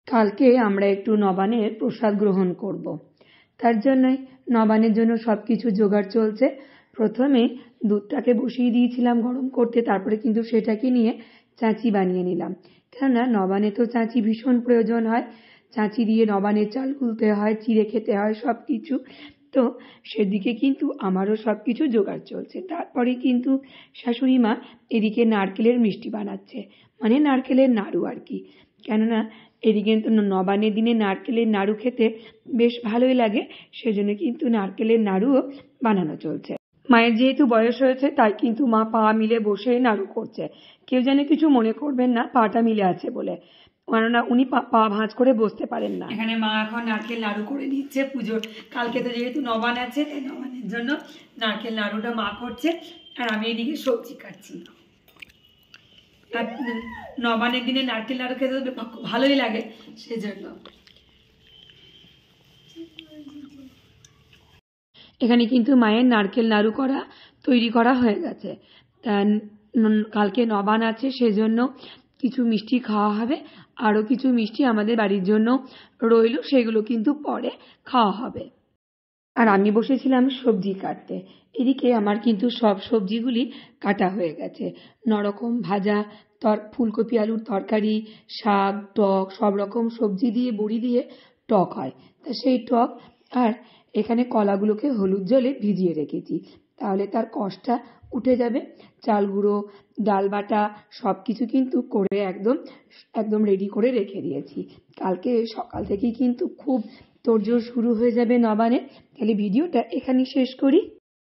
কালকে আমরা একটু নবান্নের প্রসাদ গ্রহণ করব। তার জন্যই নবান্নের জন্য সব কিছু জোগাড় চলছে। প্রথমে দুধটাকে বসিয়ে দিয়েছিলাম গরম করতে, তারপরে কিন্তু সেটাকে নিয়ে চাঁচি বানিয়ে নিলাম। কেননা নবান্নে তো চাঁচি ভীষণ প্রয়োজন হয়, চাঁচি দিয়ে নবান্নের চাল গুলতে হয়, চিড়ে খেতে হয়, সব কিছু। তো সেদিকে কিন্তু আমারও সব কিছু জোগাড় চলছে। তারপরে কিন্তু শাশুড়ি মা এদিকে নারকেলের মিষ্টি বানাচ্ছে, মানে নারকেলের নাড়ু আর কি। কেননা এদিকে কিন্তু নবান্নের দিনে নারকেলের নাড়ু খেতে বেশ ভালোই লাগে, সেজন্য কিন্তু নারকেলের নাড়ুও বানানো চলছে। মায়ের যেহেতু বয়স হয়েছে তাই কিন্তু মা পা মিলে বসে নাড়ু করছে। কেউ যেন কিছু মনে করবেন না পাটা মিলে আছে বলে, কেননা উনি পা ভাঁজ করে বসতে পারেন না। এখানে মা এখন নারকেল নাড়ু করে দিচ্ছে পুজোর। কালকে তো যেহেতু নবান্ন আছে তাই নবান্নের জন্য নারকেল নাড়ুটা মা করছে, আর আমি এদিকে সবজি কাটছি। আর নবান্নের দিনে নারকেল নাড়ু খেতে ভালোই লাগে, সেজন্য। এখানে কিন্তু মায়ের নারকেল নাড়ু তৈরি করা হয়ে গেছে। কালকে নবান্ন আছে, সেজন্য কিছু মিষ্টি খাওয়া হবে, আরও কিছু মিষ্টি আমাদের বাড়ির জন্য রইল, সেগুলো কিন্তু পরে খাওয়া হবে। আর আমি বসেছিলাম সবজি কাটতে। এদিকে আমার কিন্তু সব সবজিগুলি কাটা হয়ে গেছে। নরকম ভাজা, ফুলকপি আলুর তরকারি, শাক, টক, সব রকম সবজি দিয়ে বড়ি দিয়ে টক হয়। তা সেই টক, আর এখানে কলাগুলোকে হলুদ জলে ভিজিয়ে রেখেছি, তাহলে তার কষটা উঠে যাবে। চাল গুঁড়ো, ডাল বাটা সব কিছু কিন্তু করে একদম রেডি করে রেখে দিয়েছি। কালকে সকাল থেকেই কিন্তু খুব তোড়জোড় শুরু হয়ে যাবে নবান্নে। তাহলে ভিডিওটা এখানেই শেষ করি।